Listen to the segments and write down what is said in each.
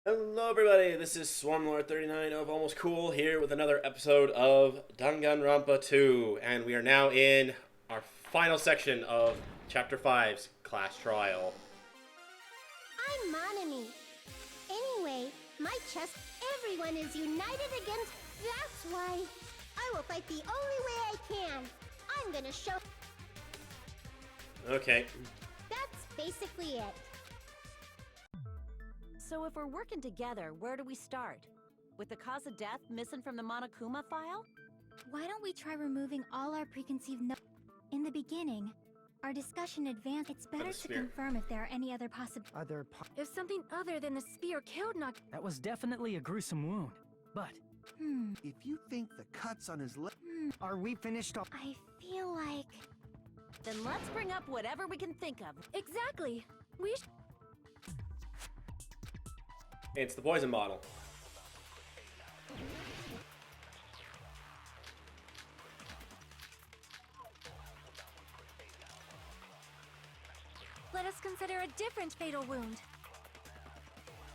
Hello everybody, this is Swarmlord39 of Almost Cool here with another episode of Danganronpa 2, and we are now in our final section of Chapter 5's Class Trial. I'm Monami. Anyway, my chest, everyone is united against... That's why I will fight the only way I can. I'm gonna show... Okay. That's basically it. So if we're working together, where do we start? With the cause of death missing from the Monokuma file? Why don't we try removing all our preconceived In the beginning, our discussion advanced. It's better to spear. confirm if there are any other possibilities. If something other than the spear killed That was definitely a gruesome wound. But If you think the cuts on his leg... are we finished off? I feel like... Then let's bring up whatever we can think of. Exactly. It's the poison bottle. Let us consider a different fatal wound.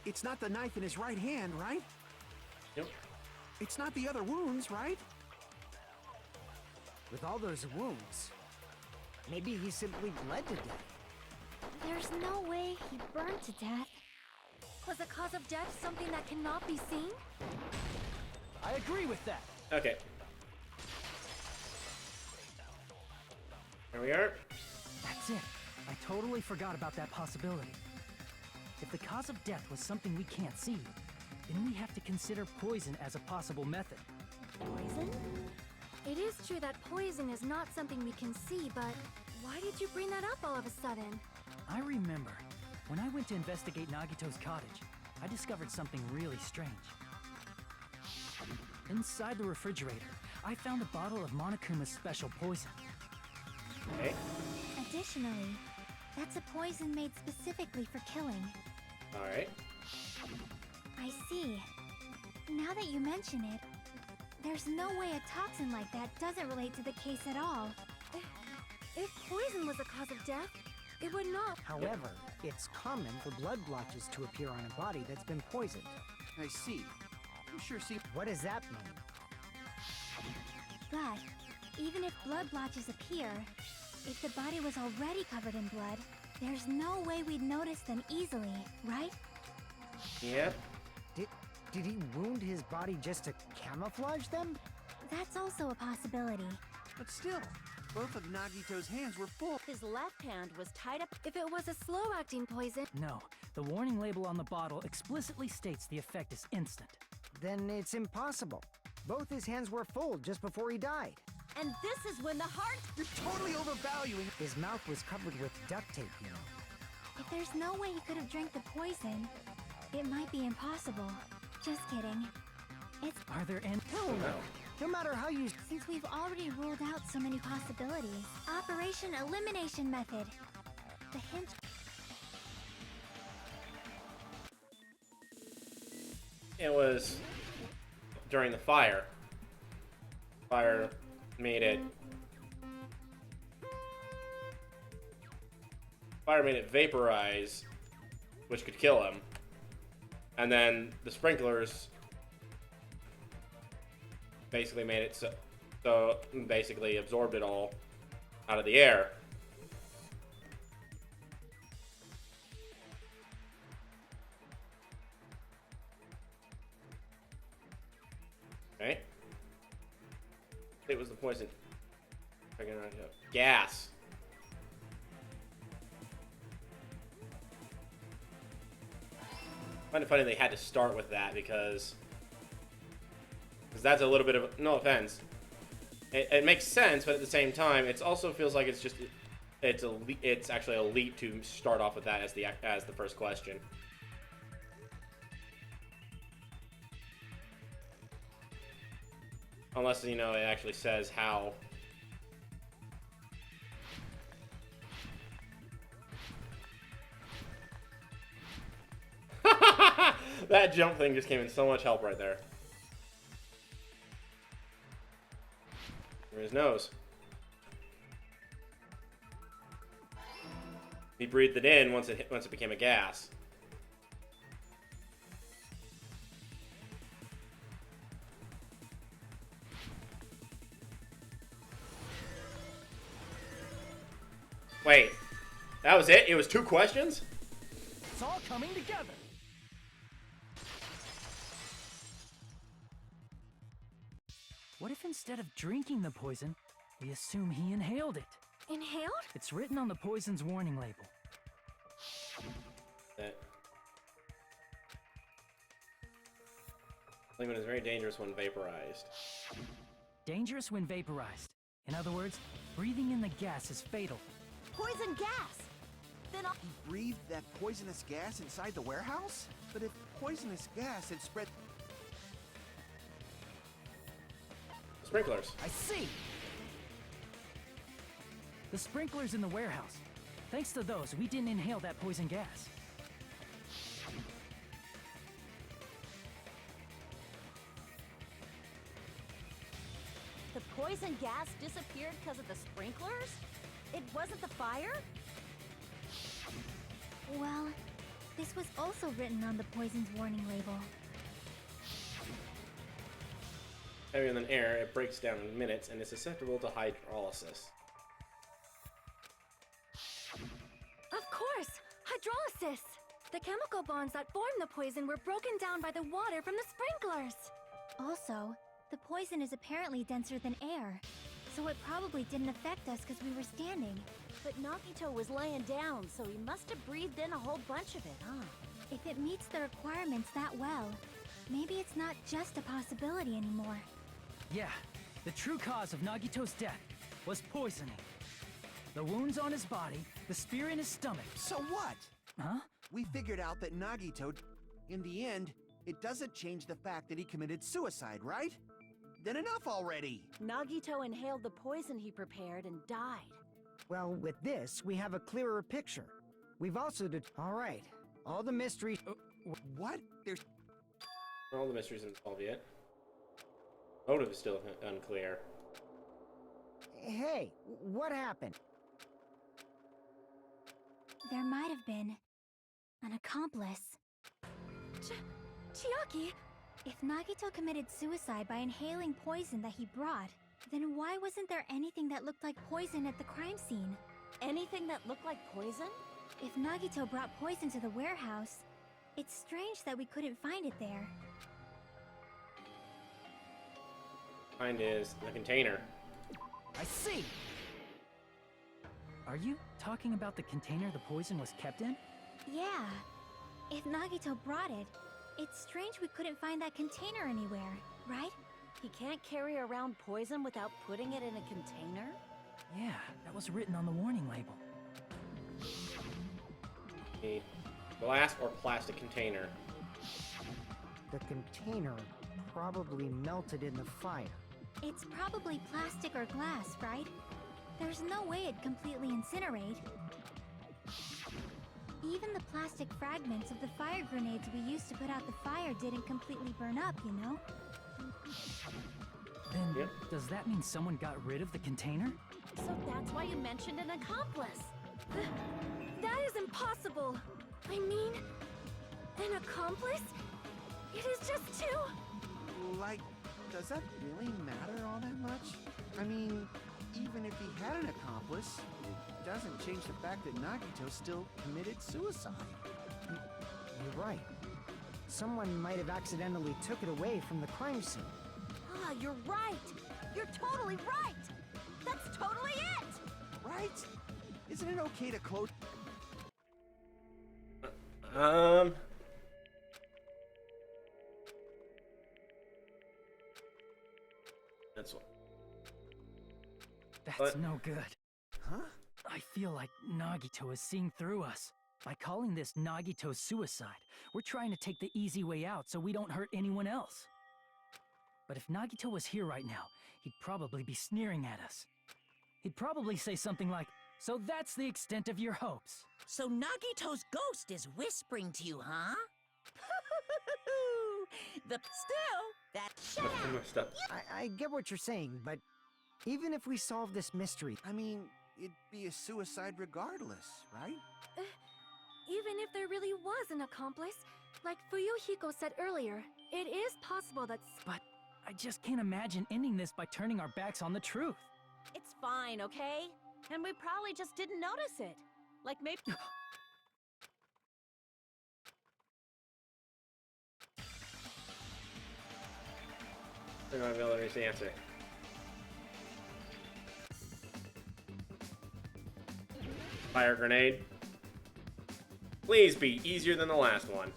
It's not the knife in his right hand, right? Yep. It's not the other wounds, right? With all those wounds, maybe he simply bled to death. There's no way he burned to death. Was the cause of death something that cannot be seen? I agree with that. Okay. There we are. That's it. I totally forgot about that possibility. If the cause of death was something we can't see, then we have to consider poison as a possible method. Poison? It is true that poison is not something we can see, but why did you bring that up all of a sudden? I remember, when I went to investigate Nagito's cottage, I discovered something really strange. Inside the refrigerator, I found a bottle of Monokuma's special poison. Okay. Additionally, that's a poison made specifically for killing. Alright. I see. Now that you mention it, there's no way a toxin like that doesn't relate to the case at all. If poison was the cause of death, it would not. However, it's common for blood blotches to appear on a body that's been poisoned. I see. You sure seem... What does that mean? But, even if blood blotches appear, if the body was already covered in blood, there's no way we'd notice them easily, right? Yep. Did he wound his body just to camouflage them? That's also a possibility. But still, both of Nagito's hands were full. His left hand was tied up. If it was a slow-acting poison, No, the warning label on the bottle explicitly states the effect is instant. Then it's impossible. Both his hands were full just before he died. And this is when the heart... You're totally overvaluing... His mouth was covered with duct tape, you know. If there's no way he could have drank the poison, it might be impossible. Just kidding. It's Are there any... Hell no. No matter how you... since we've already ruled out so many possibilities. Operation Elimination Method. The hint... It was during the fire. Fire made it... Fire made it vaporize, which could kill him. And then the sprinklers basically made it so basically absorbed it all out of the air. Okay. It was the poison. Gas. I find it funny they had to start with that because that's a little bit of, no offense, it makes sense, but at the same time it also feels like it's actually a leap to start off with that as the first question. Unless, you know, it actually says how. That jump thing just came in so much help right there. Through his nose. He breathed it in once it became a gas. Wait, that was it? It was 2 questions? It's all coming together. What if instead of drinking the poison, we assume he inhaled it? Inhaled? It's written on the poison's warning label. That liquid is very dangerous when vaporized. Dangerous when vaporized. In other words, breathing in the gas is fatal. Poison gas! Then I'll... He breathed that poisonous gas inside the warehouse? But if poisonous gas had spread... Sprinklers. I see! The sprinklers in the warehouse. Thanks to those, we didn't inhale that poison gas. The poison gas disappeared because of the sprinklers? It wasn't the fire? Well, this was also written on the poison's warning label. Heavier than air, it breaks down in minutes and is susceptible to hydrolysis. Of course! Hydrolysis! The chemical bonds that form the poison were broken down by the water from the sprinklers! Also, the poison is apparently denser than air, so it probably didn't affect us because we were standing. But Nagito was laying down, so he must have breathed in a whole bunch of it, huh? If it meets the requirements that well, maybe it's not just a possibility anymore. Yeah, the true cause of Nagito's death was poisoning. The wounds on his body, the spear in his stomach. So what? Huh? We figured out that Nagito, in the end, it doesn't change the fact that he committed suicide, right? Then enough already! Nagito inhaled the poison he prepared and died. Well, with this, we have a clearer picture. We've also all right. All the mysteries... What? There's... All the mysteries involved yet. Motive is still unclear. Hey, what happened? There might have been an accomplice. Chiaki! If Nagito committed suicide by inhaling poison that he brought, then why wasn't there anything that looked like poison at the crime scene? Anything that looked like poison? If Nagito brought poison to the warehouse, it's strange that we couldn't find it there. Find is the container. I see! Are you talking about the container the poison was kept in? Yeah. If Nagito brought it, it's strange we couldn't find that container anywhere, right? He can't carry around poison without putting it in a container? Yeah, that was written on the warning label. A glass or plastic container. The container probably melted in the fire. It's probably plastic or glass, right? There's no way it'd completely incinerate. Even the plastic fragments of the fire grenades we used to put out the fire didn't completely burn up, you know? Then, Yep. does that mean someone got rid of the container? So that's why you mentioned an accomplice. That is impossible! I mean, an accomplice? It is just two! Like, does that really matter all that much? I mean, even if he had an accomplice, it doesn't change the fact that Nagito still committed suicide. You're right. Someone might have accidentally took it away from the crime scene. Ah, you're right! You're totally right! That's totally it! Right? Isn't it okay to close... That's what. That's What? no good. Huh? I feel like Nagito is seeing through us. By calling this Nagito's suicide, we're trying to take the easy way out so we don't hurt anyone else. But if Nagito was here right now, he'd probably be sneering at us. He'd probably say something like, "So that's the extent of your hopes." So Nagito's ghost is whispering to you, huh? Shut I messed up. I get what you're saying, but even if we solve this mystery, I mean, it'd be a suicide regardless, right? Even if there really was an accomplice, like Fuyuhiko said earlier, it is possible that But I just can't imagine ending this by turning our backs on the truth. It's fine, okay? And we probably just didn't notice it. Like maybe... We're not gonna reach the answer. Fire grenade. Please be easier than the last one.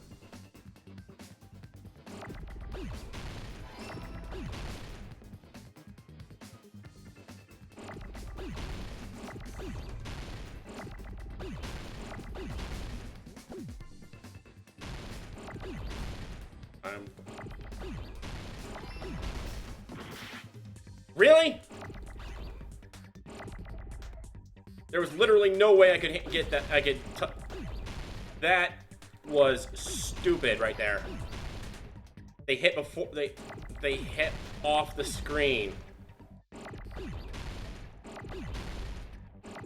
Really? There was literally no way I could get that. That was stupid right there. They hit before they hit off the screen.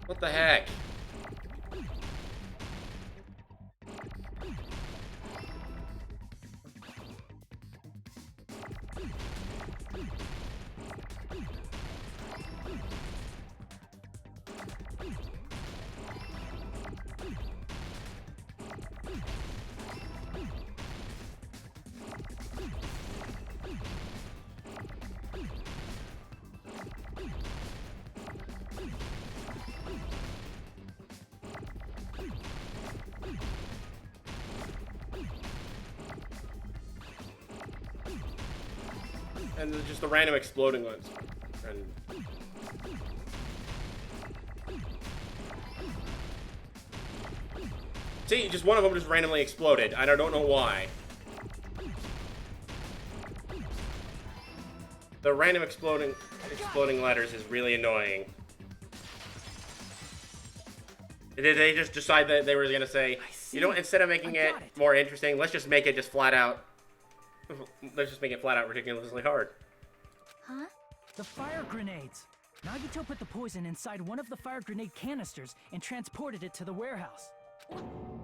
What the heck? And just the random exploding ones. And see, just one of them just randomly exploded. I don't know why. The random exploding letters is really annoying. Did they just decide that they were gonna say, you know, instead of making it more interesting, let's just make it just flat out. Let's just make it flat out ridiculously hard. Huh? The fire grenades! Nagito put the poison inside one of the fire grenade canisters and transported it to the warehouse.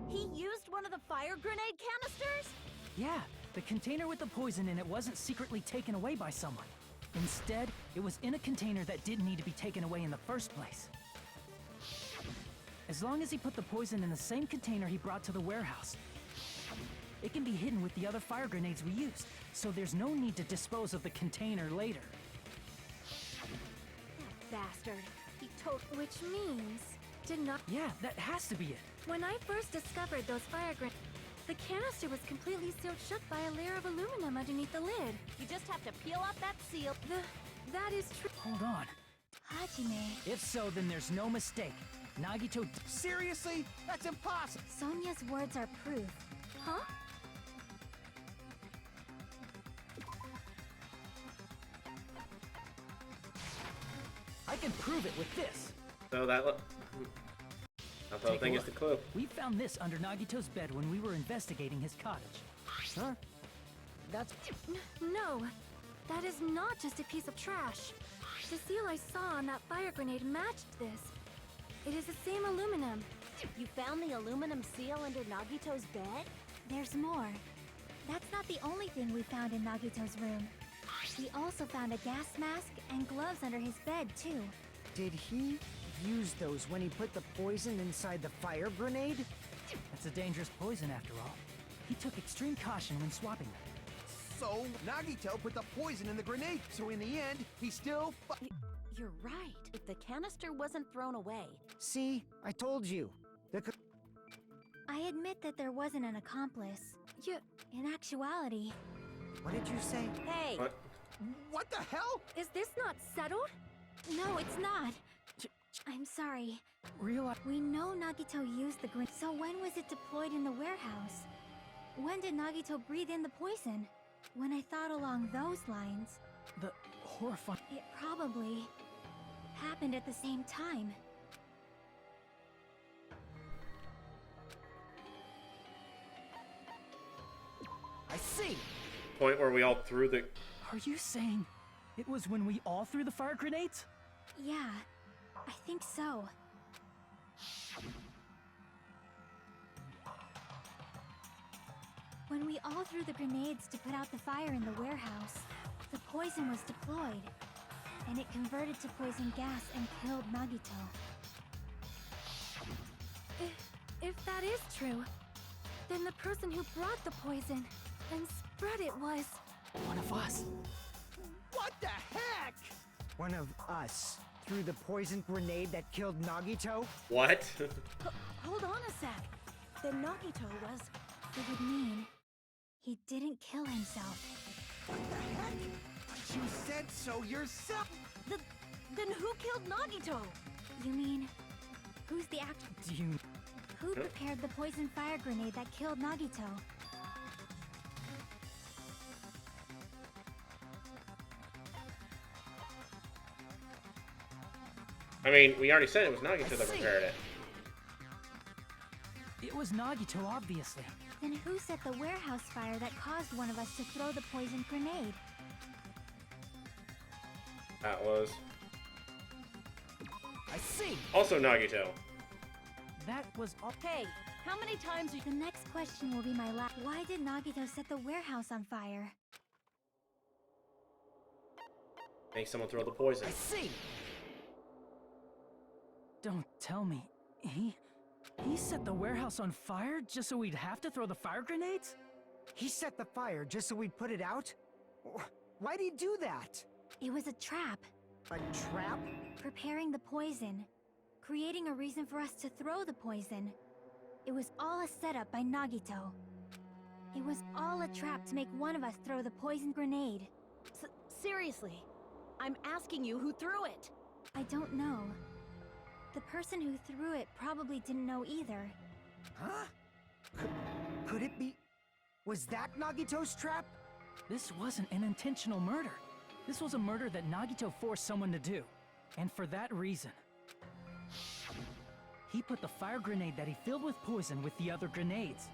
He used one of the fire grenade canisters? Yeah, the container with the poison in it wasn't secretly taken away by someone. Instead, it was in a container that didn't need to be taken away in the first place. As long as he put the poison in the same container he brought to the warehouse, it can be hidden with the other fire grenades we used, so there's no need to dispose of the container later. That bastard. He told... Which means... Did not... Yeah, that has to be it. When I first discovered those fire grenades, the canister was completely sealed shut by a layer of aluminum underneath the lid. You just have to peel off that seal. That is true. Hold on. Hajime. If so, then there's no mistake. Nagito... Seriously? That's impossible! Sonia's words are proof. Huh? I can prove it with this. So that whole thing is the clue. We found this under Nagito's bed when we were investigating his cottage. Huh? That's... No. That is not just a piece of trash. The seal I saw on that fire grenade matched this. It is the same aluminum. You found the aluminum seal under Nagito's bed? There's more. That's not the only thing we found in Nagito's room. We also found a gas mask and gloves under his bed, too. Did he use those when he put the poison inside the fire grenade? It's a dangerous poison after all. He took extreme caution when swapping them. So, Nagito put the poison in the grenade, so in the end, he still You're right. If the canister wasn't thrown away... See? I told you. I admit that there wasn't an accomplice. In actuality... What did you say? Hey! What the hell? Is this not settled? No, it's not. I'm sorry. Realize... We know Nagito used the grenade. So when was it deployed in the warehouse? When did Nagito breathe in the poison? When I thought along those lines... The horrifying... It probably... happened at the same time. I see! Point where we all threw the... Are you saying it was when we all threw the fire grenades? Yeah, I think so. When we all threw the grenades to put out the fire in the warehouse, the poison was deployed, and it converted to poison gas and killed Nagito. If that is true, then the person who brought the poison and spread it was... One of us. What the heck? One of us threw the poison grenade that killed Nagito? What? Hold on a sec. Then Nagito was... It would mean he didn't kill himself. What the heck? But you said so yourself. Then who killed Nagito? You mean, who's the actor? Do you... Who prepared the poison fire grenade that killed Nagito? I mean, we already said it was Nagito that see. prepared it. It was Nagito, obviously. Then who set the warehouse fire that caused one of us to throw the poison grenade? That was I see. also Nagito. That was all. Hey, how many times are you... The next question will be my last. Why did Nagito set the warehouse on fire? Make someone throw the poison. I see. Don't tell me. He set the warehouse on fire just so we'd have to throw the fire grenades? He set the fire just so we'd put it out? Why'd he do that? It was a trap. A trap? Preparing the poison. Creating a reason for us to throw the poison. It was all a setup by Nagito. It was all a trap to make one of us throw the poison grenade. Seriously, I'm asking you who threw it. I don't know. The person who threw it probably didn't know either. Huh? Could it be... Was that Nagito's trap? This wasn't an intentional murder. This was a murder that Nagito forced someone to do. And for that reason, he put the fire grenade that he filled with poison with the other grenades.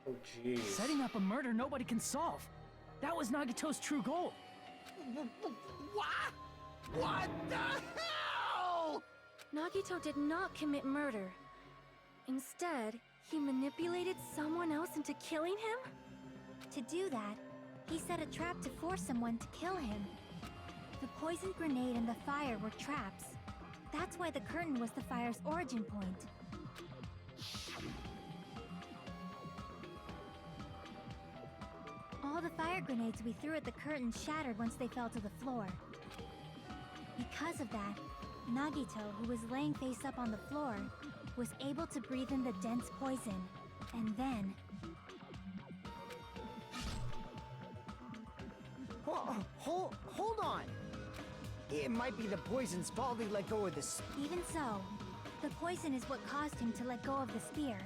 Oh, jeez. Setting up a murder nobody can solve. That was Nagito's true goal. What? What the hell? Nagito did not commit murder. Instead, he manipulated someone else into killing him? To do that, he set a trap to force someone to kill him. The poison grenade and the fire were traps. That's why the curtain was the fire's origin point. All the fire grenades we threw at the curtain shattered once they fell to the floor. Because of that, Nagito, who was laying face up on the floor, was able to breathe in the dense poison. And then... Hold on! It might be the poison's fault he let go of the Even so, the poison is what caused him to let go of the spear.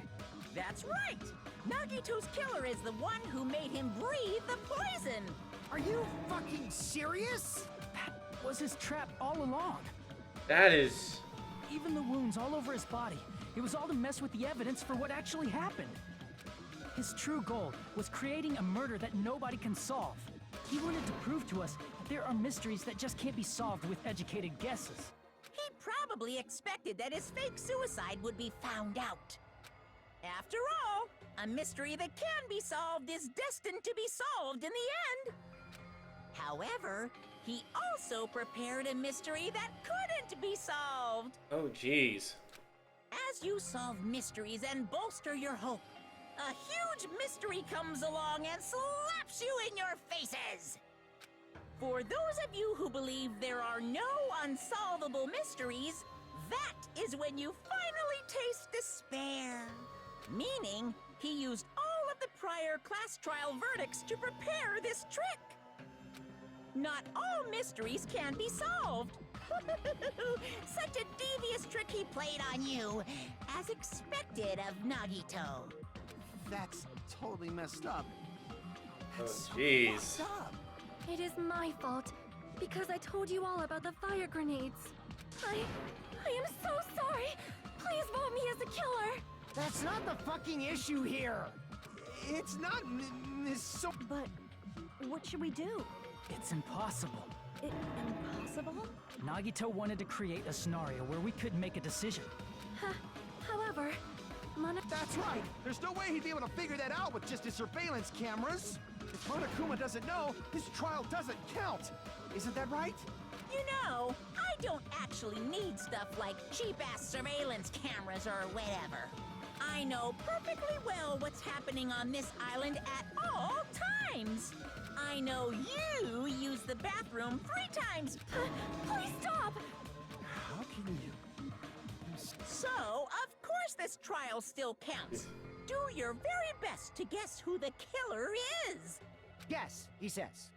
That's right! Nagito's killer is the one who made him breathe the poison! Are you fucking serious? That was his trap all along. That is... Even the wounds all over his body. It was all to mess with the evidence for what actually happened. His true goal was creating a murder that nobody can solve. He wanted to prove to us that there are mysteries that just can't be solved with educated guesses. He probably expected that his fake suicide would be found out. After all, a mystery that can be solved is destined to be solved in the end. However, he also prepared a mystery that couldn't be solved. Oh, jeez. As you solve mysteries and bolster your hope, a huge mystery comes along and slaps you in your faces. For those of you who believe there are no unsolvable mysteries, that is when you finally taste despair. Meaning, he used all of the prior class trial verdicts to prepare this trick. Not all mysteries can be solved. Such a devious trick he played on you, as expected of Nagito. That's totally messed up. That's Oh, jeez. so fucked up. It is my fault, because I told you all about the fire grenades. I am so sorry. Please vote me as a killer. That's not the fucking issue here! It's not so... But what should we do? It's impossible. Impossible? Nagito wanted to create a scenario where we couldn't make a decision. However, That's right! There's no way he'd be able to figure that out with just his surveillance cameras! If Monokuma doesn't know, his trial doesn't count! Isn't that right? You know, I don't actually need stuff like cheap-ass surveillance cameras or whatever. I know perfectly well what's happening on this island at all times. I know you use the bathroom 3 times. Please stop! How can you? So, of course this trial still counts. Do your very best to guess who the killer is. Yes, he says.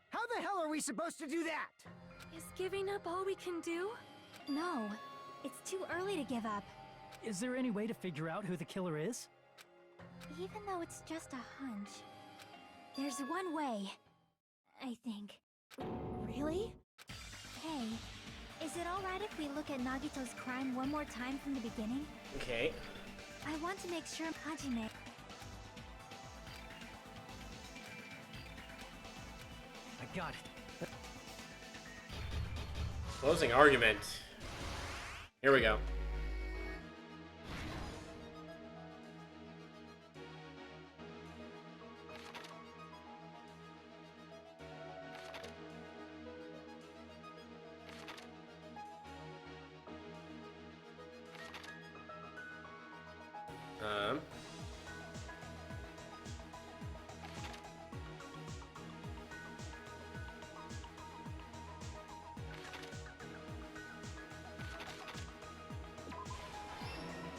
How the hell are we supposed to do that? Is giving up all we can do? No, it's too early to give up. Is there any way to figure out who the killer is? Even though it's just a hunch, there's one way, I think. Really? Hey, is it alright if we look at Nagito's crime one more time from the beginning? Okay. I want to make sure Hajime... I got it. Closing argument. Here we go.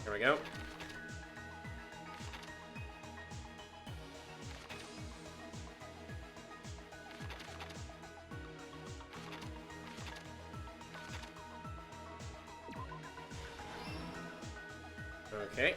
Here we go. Okay.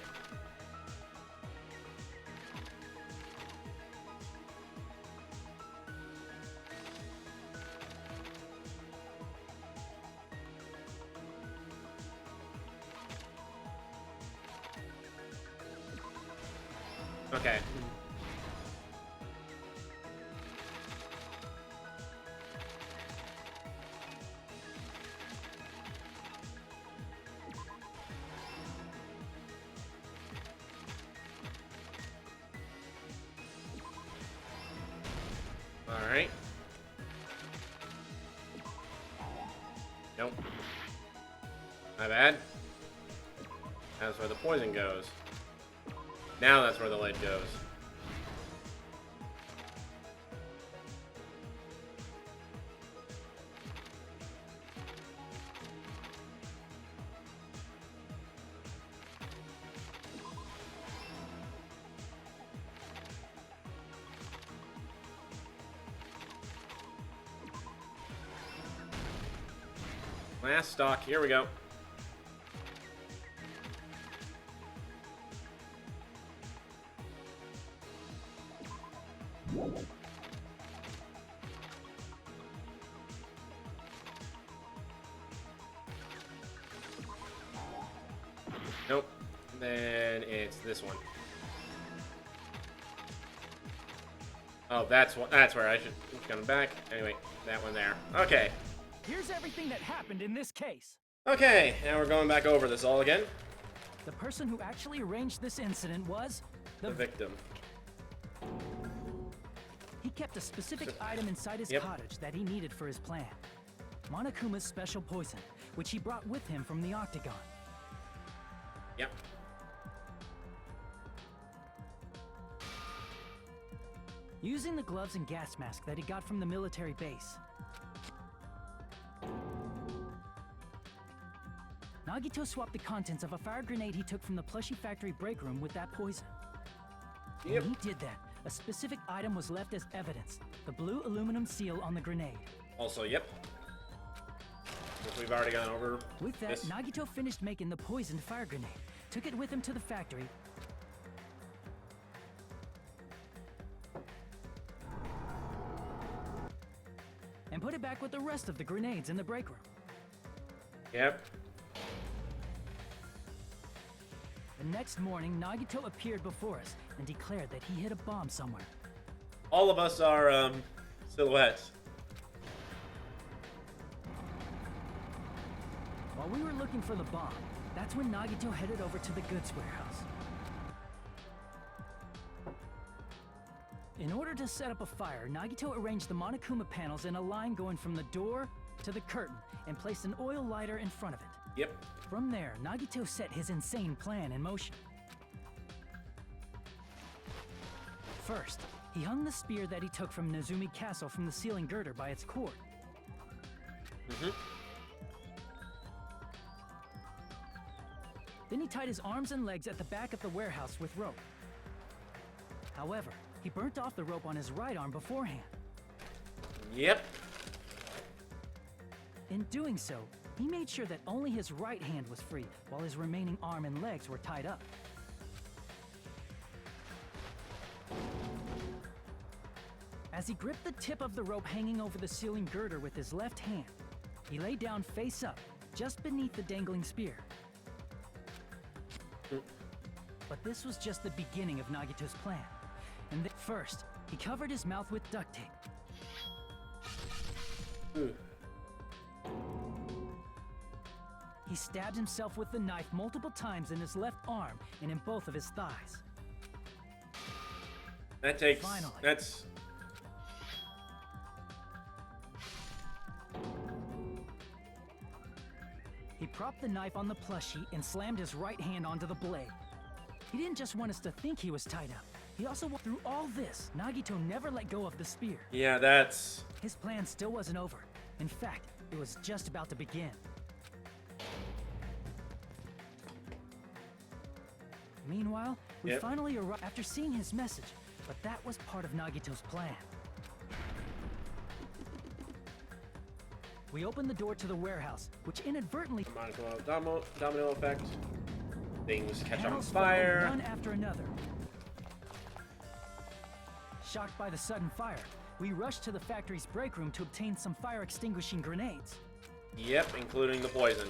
Okay. All right. Nope. My bad. That's where the poison goes. Now that's where the lead goes. Last stock, here we go. Nope. Then it's this one. Oh, that's where I should come back. Anyway, that one there. Okay. Here's everything that happened in this case. Okay, now we're going back over this all again. The person who actually arranged this incident was The victim. He kept a specific item inside his Yep. cottage that he needed for his plan. Monokuma's special poison, which he brought with him from the Octagon. Yep. Using the gloves and gas mask that he got from the military base, Nagito swapped the contents of a fire grenade he took from the plushie factory break room with that poison. Yep. When he did that, a specific item was left as evidence, the blue aluminum seal on the grenade. Also, yep. Which we've already gone over. With that, this. Nagito finished making the poisoned fire grenade, took it with him to the factory, and put it back with the rest of the grenades in the break room. Yep. The next morning, Nagito appeared before us and declared that he hid a bomb somewhere. All of us are silhouettes. While we were looking for the bomb, that's when Nagito headed over to the goods warehouse. In order to set up a fire, Nagito arranged the Monokuma panels in a line going from the door to the curtain and placed an oil lighter in front of it. Yep. From there, Nagito set his insane plan in motion. First, he hung the spear that he took from Nezumi Castle from the ceiling girder by its cord. Then he tied his arms and legs at the back of the warehouse with rope. However, he burnt off the rope on his right arm beforehand. Yep. In doing so, he made sure that only his right hand was free, while his remaining arm and legs were tied up. As he gripped the tip of the rope hanging over the ceiling girder with his left hand, he lay down face up, just beneath the dangling spear. But this was just the beginning of Nagito's plan. And first, he covered his mouth with duct tape. He stabbed himself with the knife multiple times in his left arm and in both of his thighs. That takes... Finally. That's... He propped the knife on the plushie and slammed his right hand onto the blade. He didn't just want us to think he was tied up. He also, through all this, Nagito never let go of the spear. Yeah, that's... His plan still wasn't over. In fact, it was just about to begin. Meanwhile, we finally arrived after seeing his message, but that was part of Nagito's plan. We opened the door to the warehouse, which inadvertently... Domino effect. Things catch on panels fire. followed one after another. Shocked by the sudden fire, we rushed to the factory's break room to obtain some fire-extinguishing grenades. Yep, including the poison.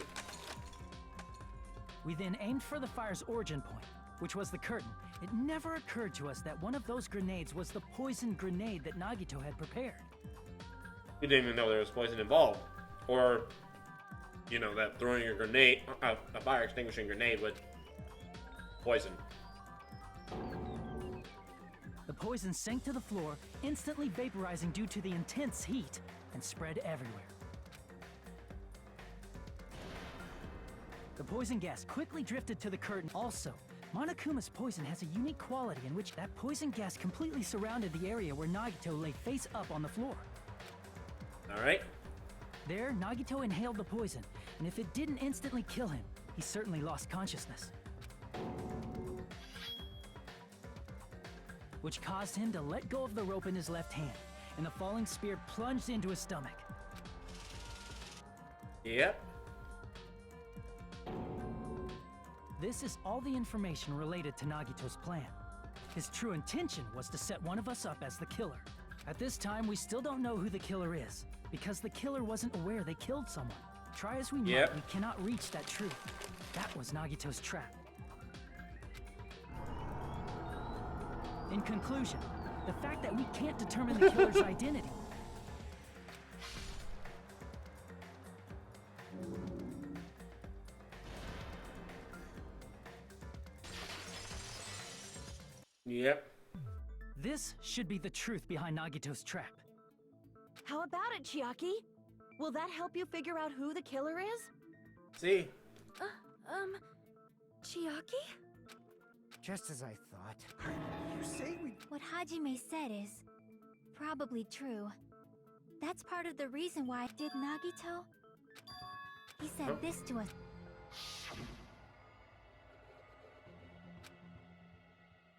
We then aimed for the fire's origin point, which was the curtain. It never occurred to us that one of those grenades was the poison grenade that Nagito had prepared. You didn't even know there was poison involved. Or, you know, that throwing a grenade, a fire extinguishing grenade with poison. The poison sank to the floor, instantly vaporizing due to the intense heat, and spread everywhere. The poison gas quickly drifted to the curtain. Also, Monokuma's poison has a unique quality in which that poison gas completely surrounded the area where Nagito lay face up on the floor. Alright. There, Nagito inhaled the poison, and if it didn't instantly kill him, he certainly lost consciousness. Which caused him to let go of the rope in his left hand, and the falling spear plunged into his stomach. Yep. This is all the information related to Nagito's plan. His true intention was to set one of us up as the killer. At this time, we still don't know who the killer is, because the killer wasn't aware they killed someone. Try as we might, we cannot reach that truth. That was Nagito's trap. In conclusion, the fact that we can't determine the killer's identity. Yep. This should be the truth behind Nagito's trap. How about it, Chiaki? Will that help you figure out who the killer is? See? Chiaki? Just as I thought. You say we... What Hajime said is probably true. That's part of the reason why I did Nagito. He said this to us.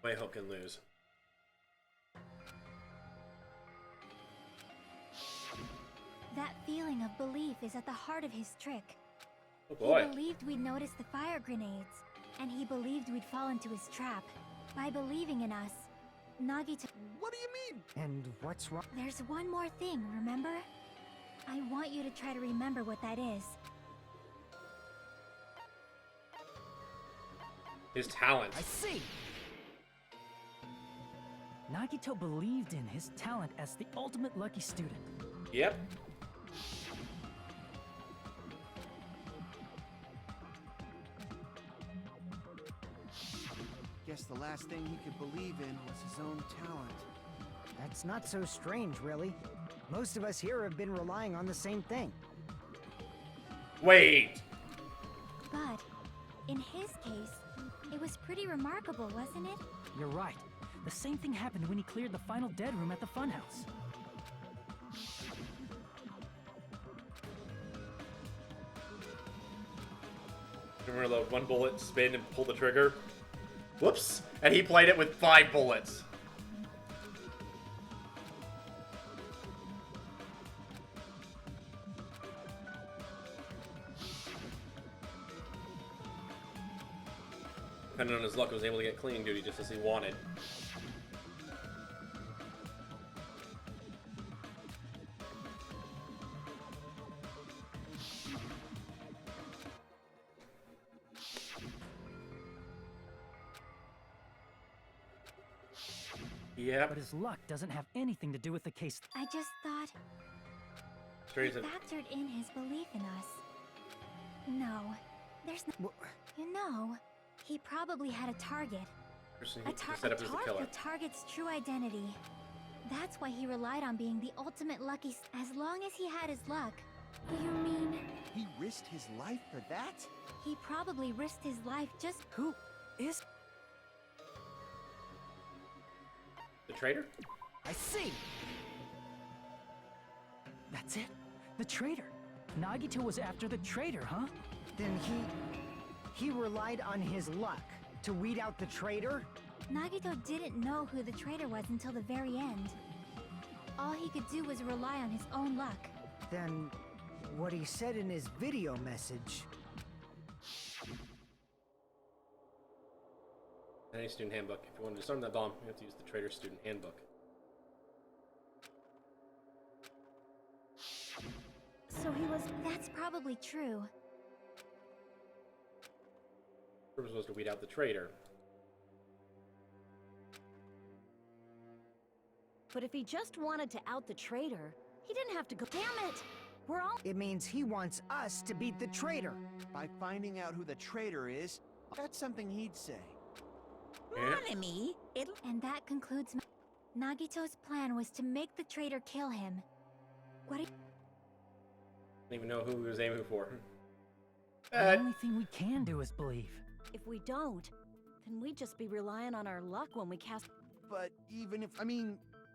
Way Hope can lose. That feeling of belief is at the heart of his trick. Oh boy. He believed we'd notice the fire grenades, and he believed we'd fall into his trap. By believing in us, Nagito... What do you mean? And what's wrong? There's one more thing, remember? I want you to try to remember what that is. His talent. I see! Nagito believed in his talent as the ultimate lucky student. Yep. Guess the last thing he could believe in was his own talent. That's not so strange, really. Most of us here have been relying on the same thing. Wait. But in his case, it was pretty remarkable, wasn't it? You're right. The same thing happened when he cleared the final dead room at the funhouse. Remember the one bullet spin and pull the trigger? Whoops. And he played it with 5 bullets. Depending on his luck, was able to get cleaning duty just as he wanted. Yeah. But his luck doesn't have anything to do with the case. I just thought he Strange that factored in his belief in us. No, there's no... You know, he probably had a target. person A he tar- set up a as the tar- killer. The target's true identity. That's why he relied on being the ultimate lucky as long as he had his luck. You mean He risked his life for that? he probably risked his life just... Who is... The traitor? I see! That's it? The traitor. Nagito was after the traitor, huh? Then he relied on his luck to weed out the traitor? Nagito didn't know who the traitor was until the very end. All he could do was rely on his own luck. Then what he said in his video message... Any student handbook. If you want to disarm that bomb, you have to use the traitor student handbook. So he was... That's probably true. The purpose was to weed out the traitor. But if he just wanted to out the traitor, he didn't have to go. Damn it! We're all. It means he wants us to beat the traitor. By finding out who the traitor is, that's something he'd say. Yeah. Monami, it'll And that concludes Nagito's plan was to make the traitor kill him. What Didn't even know who he was aiming for. The only thing we can do is believe. If we don't, then we'd just be relying on our luck when we cast. But even if,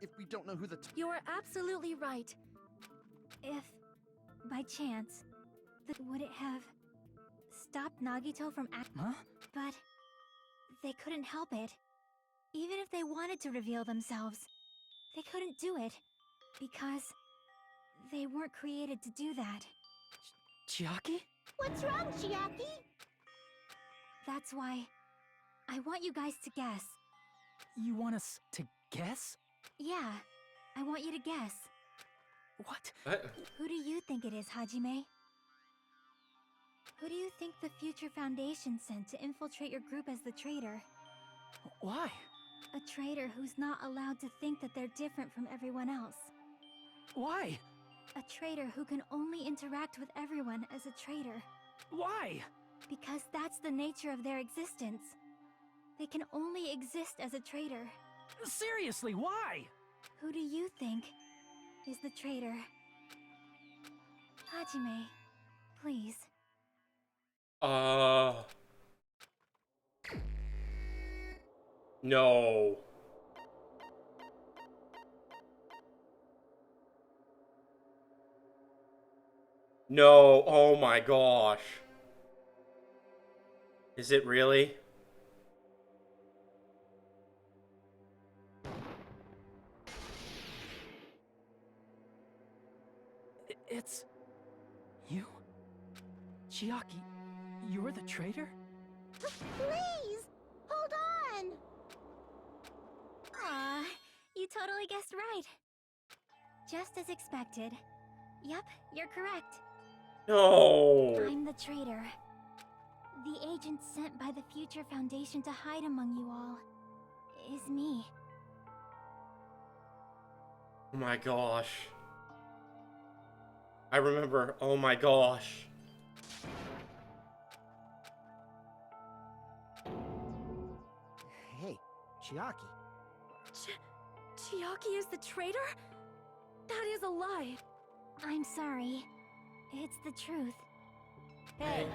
if we don't know who the You are absolutely right. if, by chance, would it have stopped Nagito from acting? Huh? But they couldn't help it. Even if they wanted to reveal themselves, they couldn't do it because they weren't created to do that. Chiaki? What's wrong, Chiaki? That's why I want you guys to guess. You want us to guess? Yeah, I want you to guess. What? What? Who do you think it is, Hajime? Who do you think the Future Foundation sent to infiltrate your group as the traitor? Why? A traitor who's not allowed to think that they're different from everyone else. Why? A traitor who can only interact with everyone as a traitor. Why? Because that's the nature of their existence. They can only exist as a traitor. Seriously, why? Who do you think is the traitor? Hajime, please. No. No, oh my gosh. Is it really? It's... you? Chiaki, you're the traitor? Please! Hold on! Aw, you totally guessed right. Just as expected. Yep, you're correct. No. I'm the traitor. The agent sent by the Future Foundation to hide among you all is me. Oh my gosh. I remember, oh my gosh. Hey, Chiaki. Chiaki is the traitor? That is a lie. I'm sorry. It's the truth. Hey,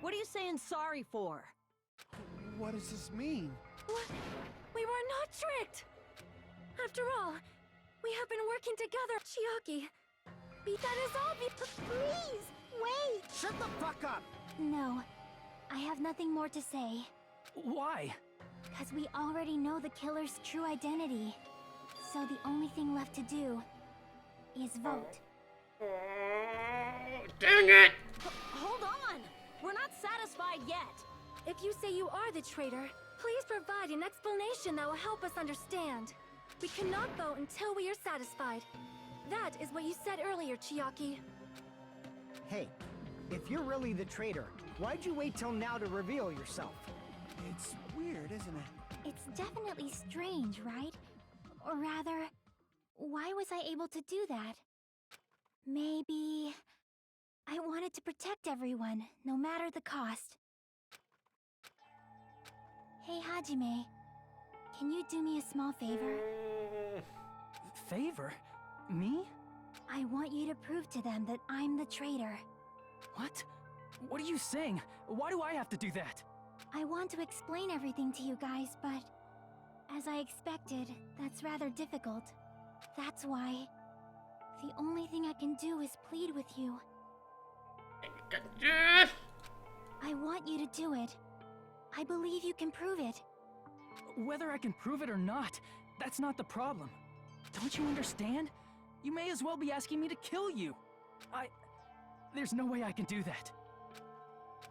what are you saying sorry for? What does this mean? What? We were not tricked! After all, we have been working together, Chiaki. That is obvious. Please, wait! Shut the fuck up! No, I have nothing more to say. Why? Because we already know the killer's true identity. So the only thing left to do is vote. Dang it! Hold on! We're not satisfied yet. If you say you are the traitor, please provide an explanation that will help us understand. We cannot vote until we are satisfied. That is what you said earlier, Chiaki. Hey, if you're really the traitor, why'd you wait till now to reveal yourself? It's weird, isn't it? It's definitely strange, right? Or rather, why was I able to do that? Maybe I wanted to protect everyone, no matter the cost. Hey, Hajime, can you do me a small favor? Favor? Me? I want you to prove to them that I'm the traitor. What? What are you saying? Why do I have to do that? I want to explain everything to you guys, but as I expected, that's rather difficult. That's why the only thing I can do is plead with you. I want you to do it. I believe you can prove it. Whether I can prove it or not, that's not the problem. Don't you understand? You may as well be asking me to kill you. There's no way I can do that.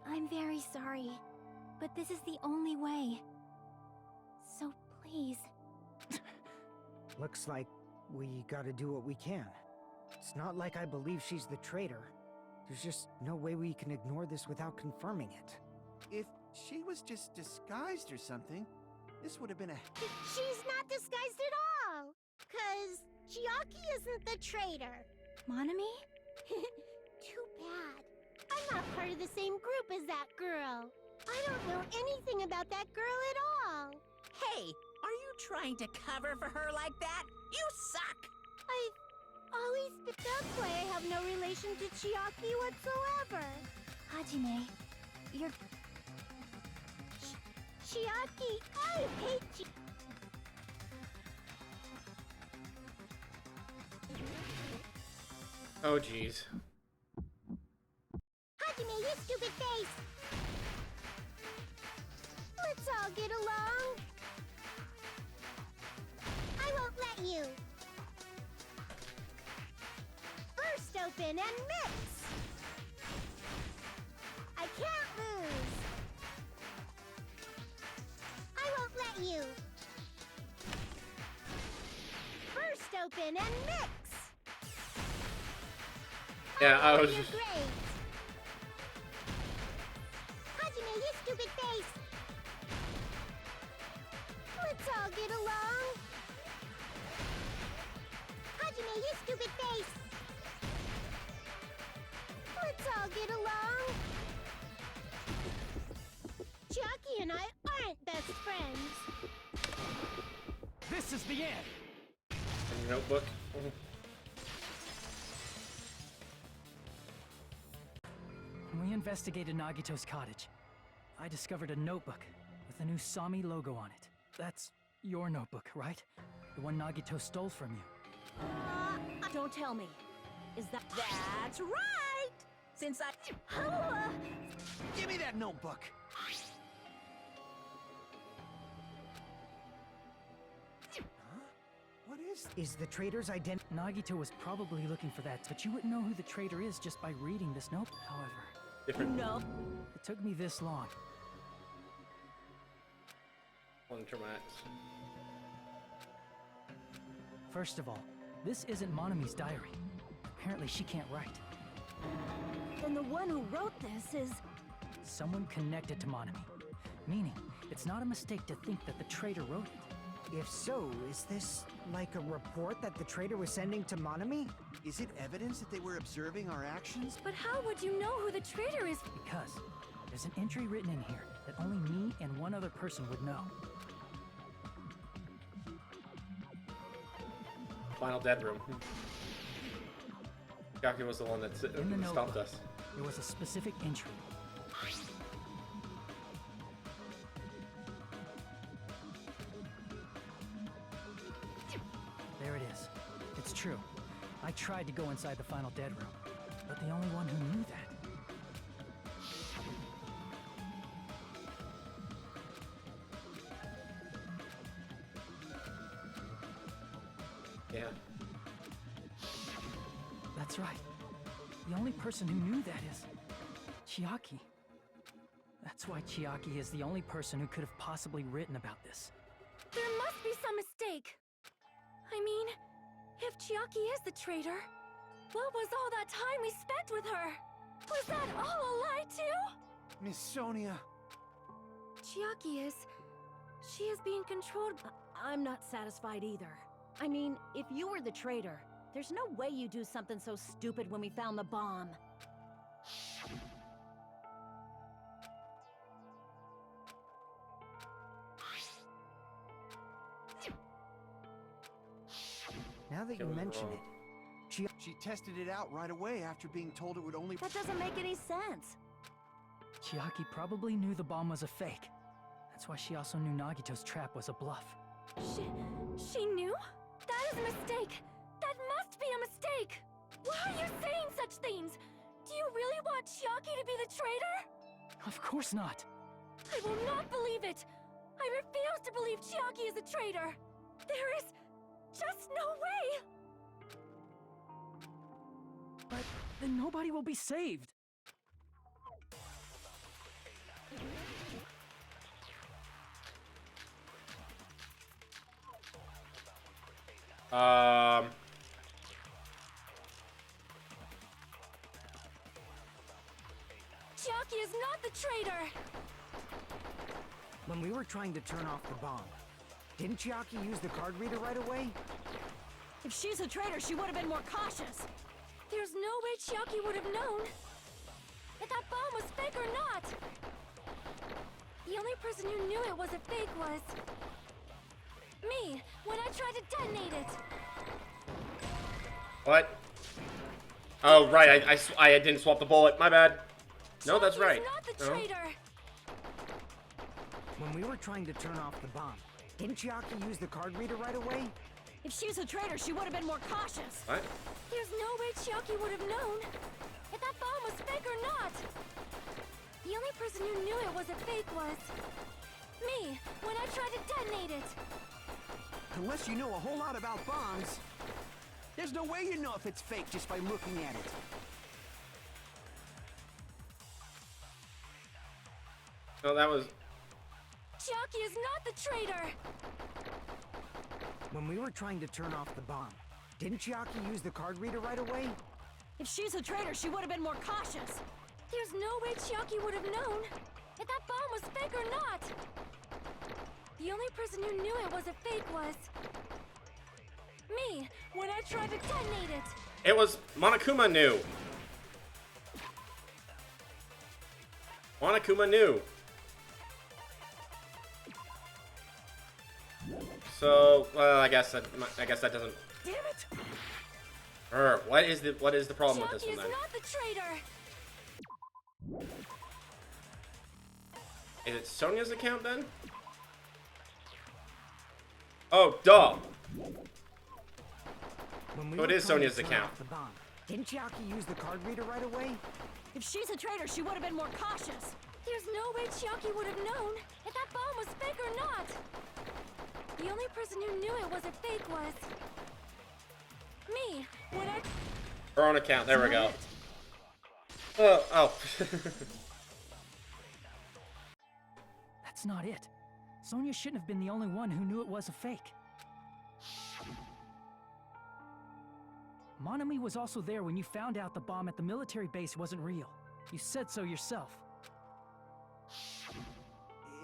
I'm very sorry, but this is the only way. So please. Looks like we gotta do what we can. It's not like I believe she's the traitor. There's just no way we can ignore this without confirming it. If she was just disguised or something, this would have been a... She's not disguised at all! 'Cause Chiaki isn't the traitor. Monami? Too bad. I'm not part of the same group as that girl. I don't know anything about that girl at all. Hey, are you trying to cover for her like that? You suck! I've always been... That's why I have no relation to Chiaki whatsoever. Hajime, you're... Chiaki, I hate you. Oh, jeez. Hajime, you stupid face! Let's all get along. I won't let you. First open and mix. I can't lose. I won't let you. First open and mix. Yeah, I was You're just... great. Hajime, you stupid face. Let's all get along. Hajime, you stupid face. Let's all get along. Chiaki and I aren't best friends. This is the end! Notebook. When we investigated Nagito's cottage, I discovered a notebook with a new Sami logo on it. That's your notebook, right? The one Nagito stole from you. Don't tell me. Is that... That's right! Since I... Give me that notebook! Huh? What is the traitor's identity? Nagito was probably looking for that, but you wouldn't know who the traitor is just by reading this notebook, however. Different. No. It took me this long. One Max. First of all, this isn't Monami's diary. Apparently she can't write. Then the one who wrote this is... Someone connected to Monami. Meaning, it's not a mistake to think that the traitor wrote it. If so, is this like a report that the traitor was sending to Monami? Is it evidence that they were observing our actions? But how would you know who the traitor is? Because there's an entry written in here that only me and one other person would know. Final dead room. Chiaki was the one that In the stopped notebook, us. There was a specific entry. There it is. It's true. I tried to go inside the final dead room, but the only one who knew that. Yeah. That's right. The only person who knew that is Chiaki. That's why Chiaki is the only person who could have possibly written about this. There must be some mistake. I mean, if Chiaki is the traitor, what was all that time we spent with her? Was that all a lie too? Miss Sonia. Chiaki is... she is being controlled by... I'm not satisfied either. I mean, if you were the traitor, there's no way you do something so stupid when we found the bomb. Now that you was mention wrong. it, She tested it out right away after being told it would only... That doesn't make any sense. Chiaki probably knew the bomb was a fake. That's why she also knew Nagito's trap was a bluff. She knew? That is a mistake! That must be a mistake! Why are you saying such things? Do you really want Chiaki to be the traitor? Of course not. I will not believe it! I refuse to believe Chiaki is a traitor! There is just no way! But then nobody will be saved. Chiaki is not the traitor! when we were trying to turn off the bomb, didn't Chiaki use the card reader right away? If she's a traitor, she would have been more cautious. There's no way Chiaki would have known if that bomb was fake or not! The only person who knew it was a fake was... me, when I tried to detonate it! What? Oh, right, I didn't swap the bullet. My bad. No, that's Chiaki right. is not the No. traitor! When we were trying to turn off the bomb, didn't Chiaki use the card reader right away? If she's a traitor, she would have been more cautious. What? There's no way Chiaki would have known if that bomb was fake or not! The only person who knew it was a fake was... me, when I tried to detonate it! Unless you know a whole lot about bombs, there's no way you know if it's fake just by looking at it. No, that was... Chiaki is not the traitor! When we were trying to turn off the bomb, didn't Chiaki use the card reader right away? If she's a traitor, she would have been more cautious. There's no way Chiaki would have known if that bomb was fake or not! The only person who knew it was a fake was... me, when I tried to detonate it! It was... Monokuma knew. Monokuma knew. So, well, I guess that doesn't... Damn it! What is the problem with this Chiaki one is then? not the traitor! Is it Sonia's account then? Oh, duh! When we So it were is trying to Sonia's turn account. off the bomb, didn't Chiaki use the card reader right away? If she's a traitor, she would have been more cautious. There's no way Chiaki would have known if that bomb was fake or not! The only person who knew it was a fake was... me, when I... Her own account, there we go. Oh. That's not it. Sonia shouldn't have been the only one who knew it was a fake. Monami was also there when you found out the bomb at the military base wasn't real. You said so yourself.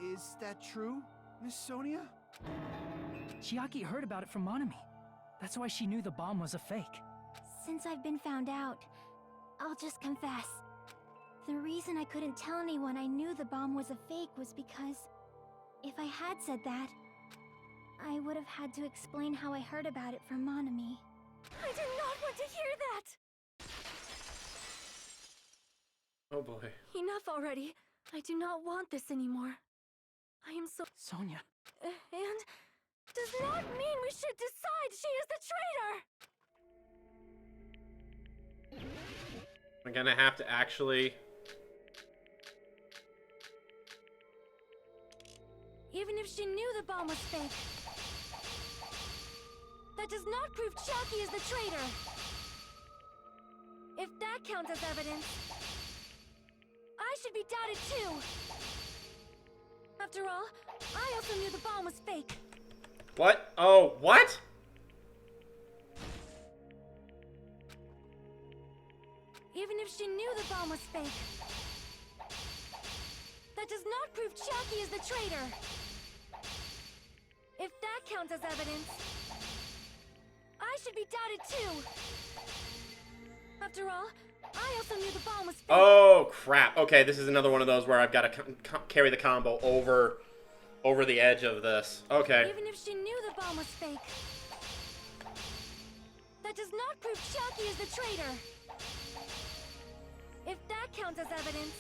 Is that true, Miss Sonia? Chiaki heard about it from Monami. That's why she knew the bomb was a fake. Since I've been found out, I'll just confess. The reason I couldn't tell anyone I knew the bomb was a fake was because if I had said that, I would have had to explain how I heard about it from Monami. I did not want to hear that! Oh boy. Enough already. I do not want this anymore. I am so... Sonia. And does not mean we should decide she is the traitor! I'm gonna have to actually... Even if she knew the bomb was fake, that does not prove Chucky is the traitor. If that counts as evidence, I should be doubted too. After all, I also knew the bomb was fake. What? Oh, what? Even if she knew the bomb was fake, that does not prove Chucky is the traitor. If that counts as evidence, I should be doubted too. After all, I also knew the bomb was fake. Oh, crap. Okay, this is another one of those where I've got to carry the combo over the edge of this. Okay. Even if she knew the bomb was fake, that does not prove Chucky is the traitor. If that counts as evidence,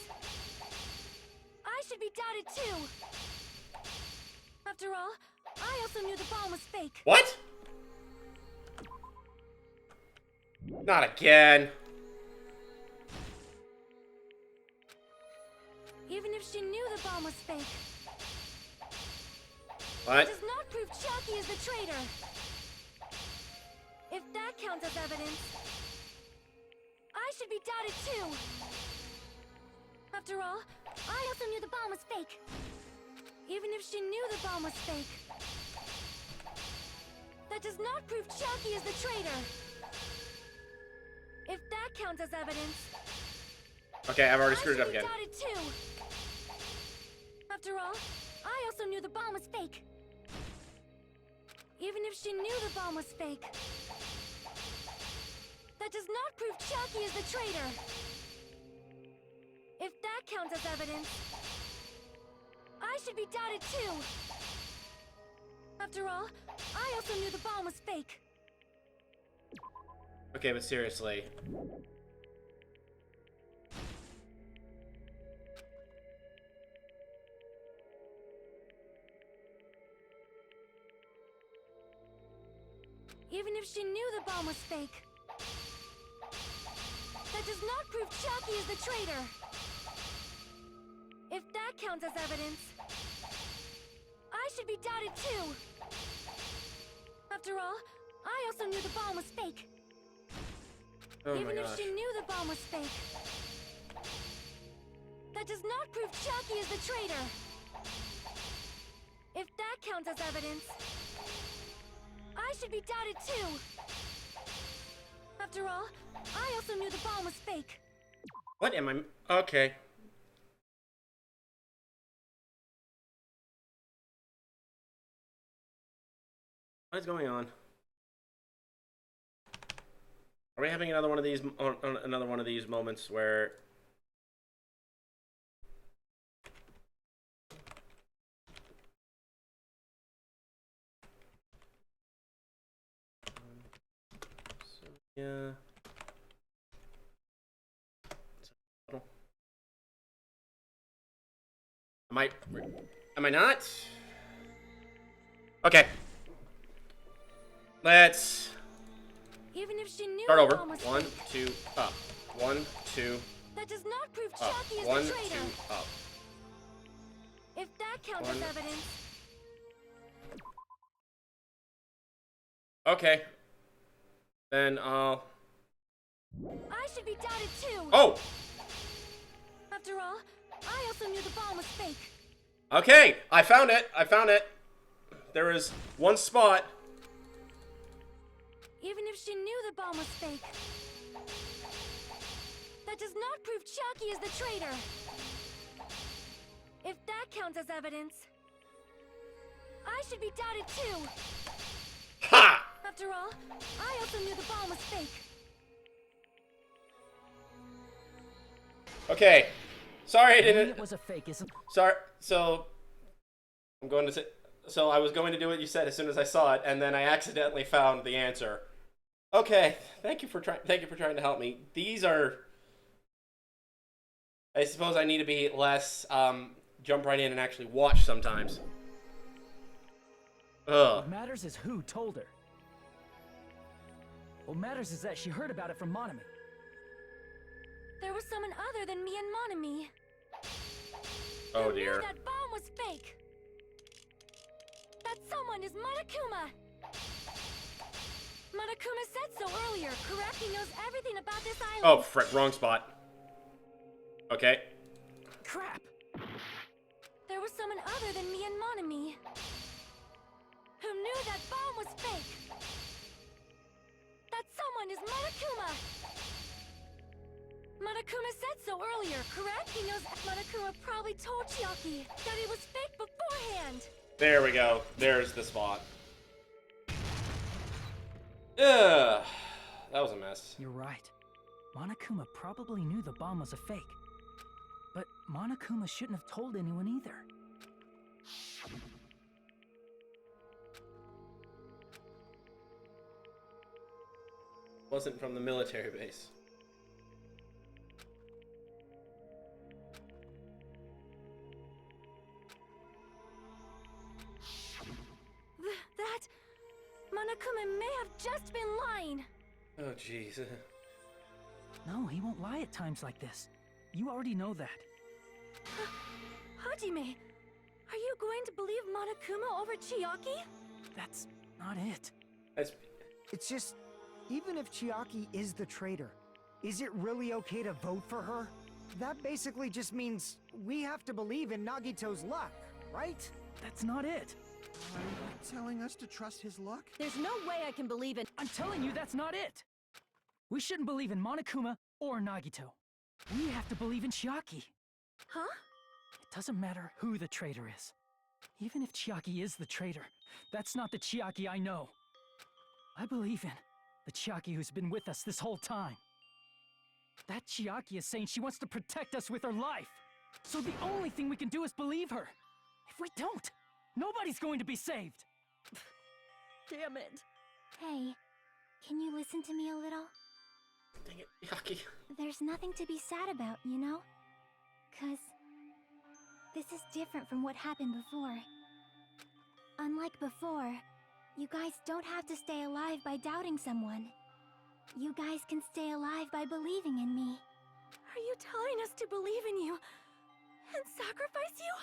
I should be doubted too. After all, I also knew the bomb was fake. What? Not again. Even if she knew the bomb was fake, What? that does not prove Chucky is the traitor. If that counts as evidence, I should be doubted too. After all, I also knew the bomb was fake. Even if she knew the bomb was fake, that does not prove Chucky is the traitor. If that counts as evidence, Okay, I've already screwed it up I should again. be doubted too. After all, I also knew the bomb was fake. Even if she knew the bomb was fake, that does not prove Chucky is the traitor. If that counts as evidence, I should be doubted too. After all, I also knew the bomb was fake. Okay, but seriously. Even if she knew the bomb was fake, that does not prove Chucky is the traitor. If that counts as evidence, I should be doubted too. After all, I also knew the bomb was fake. Oh my Even if gosh. she knew the bomb was fake, that does not prove Chucky is the traitor. If that counts as evidence, I should be doubted too. After all, I also knew the bomb was fake. What am I... Okay. What is going on? Are we having another one of these moments where... Yeah. Am I not? Okay. Let's Even if she knew start the over. bomb was 1, fake, 2, up. 1, 2, that does not prove up. Chucky is 1, the 2, traitor. up. If that counts 1. as evidence, Okay. Then I'll... I should be doubted too. Oh! After all, I also knew the bomb was fake. Okay, I found it. I found it. There is one spot. Even if she knew the bomb was fake, that does not prove Chucky is the traitor. If that counts as evidence, I should be doubted too. Ha! After all, I also knew the bomb was fake. Okay. Sorry I Maybe didn't... it was a fake, isn't? Sorry. So... I'm going to say... So I was going to do what you said as soon as I saw it, and then I accidentally found the answer. Okay. Thank you for trying to help me. These are... I suppose I need to be less, jump right in and actually watch sometimes. Ugh. What matters is who told her. What matters is that she heard about it from Monami. There was someone other than me and Monami. Oh Who knew dear. that bomb was fake. That someone is Monokuma. Monokuma said so earlier, correct? He knows everything about this island. Oh, frick, wrong spot. Okay. Crap! There was someone other than me and Monami who knew that bomb was fake. That someone is Monokuma. Monokuma said so earlier, correct? He knows Monokuma probably told Chiaki that it was fake beforehand. There we go. There's the spot. Ugh. That was a mess. You're right. Monokuma probably knew the bomb was a fake. But Monokuma shouldn't have told anyone either. Wasn't from the military base. That Monokuma may have just been lying. Oh, jeez. No, he won't lie at times like this. You already know that. Hajime, are you going to believe Monokuma over Chiaki? That's not it. That's... It's just, even if Chiaki is the traitor, is it really okay to vote for her? That basically just means we have to believe in Nagito's luck, right? That's not it. Are you telling us to trust his luck? There's no way I can believe in. I'm telling you, that's not it. We shouldn't believe in Monokuma or Nagito. We have to believe in Chiaki. Huh? It doesn't matter who the traitor is. Even if Chiaki is the traitor, that's not the Chiaki I know. I believe in the Chiaki who's been with us this whole time. That Chiaki is saying she wants to protect us with her life. So the only thing we can do is believe her. If we don't, nobody's going to be saved. Damn it. Hey, can you listen to me a little? Dang it, Yaki. There's nothing to be sad about, you know? 'Cause this is different from what happened before. Unlike before, you guys don't have to stay alive by doubting someone. You guys can stay alive by believing in me. Are you telling us to believe in you and sacrifice you?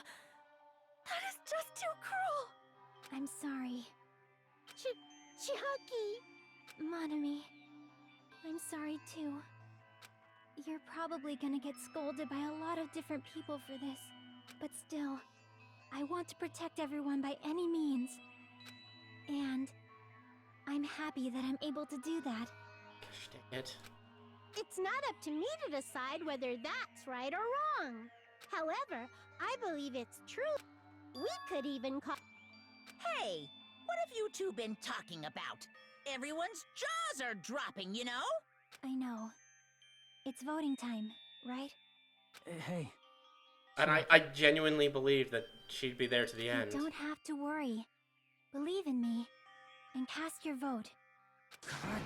That is just too cruel. I'm sorry. Chiaki! Monami, I'm sorry too. You're probably gonna get scolded by a lot of different people for this, but still, I want to protect everyone by any means. And I'm happy that I'm able to do that. Gosh dang it. It's not up to me to decide whether that's right or wrong. However, I believe it's true. We could even call... Hey, what have you two been talking about? Everyone's jaws are dropping, you know? I know. It's voting time, right? Hey, And I genuinely believe that she'd be there to the You end. don't have to worry. Believe in me, and cast your vote. God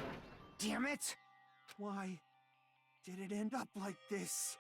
damn it! Why did it end up like this?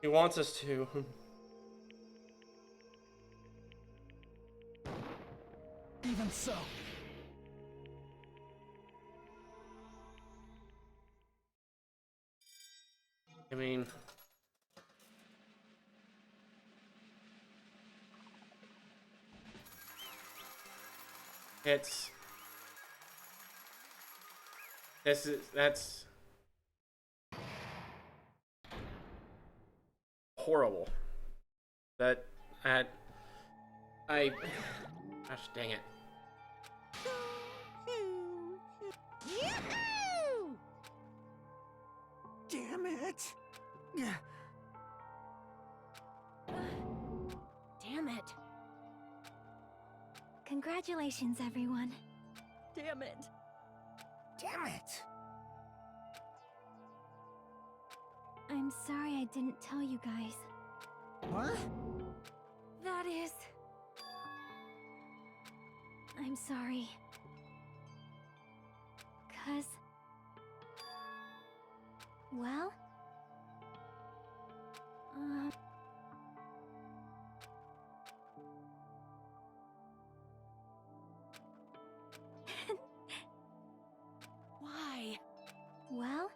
He wants us to. even so. I mean... It's... That's... horrible. That... Gosh dang it. Yahoo! Damn it! Yeah. Damn it. Congratulations, everyone. Damn it. Damn it! I'm sorry I didn't tell you guys. What? That is... I'm sorry. 'Cause... Well... Why? Well...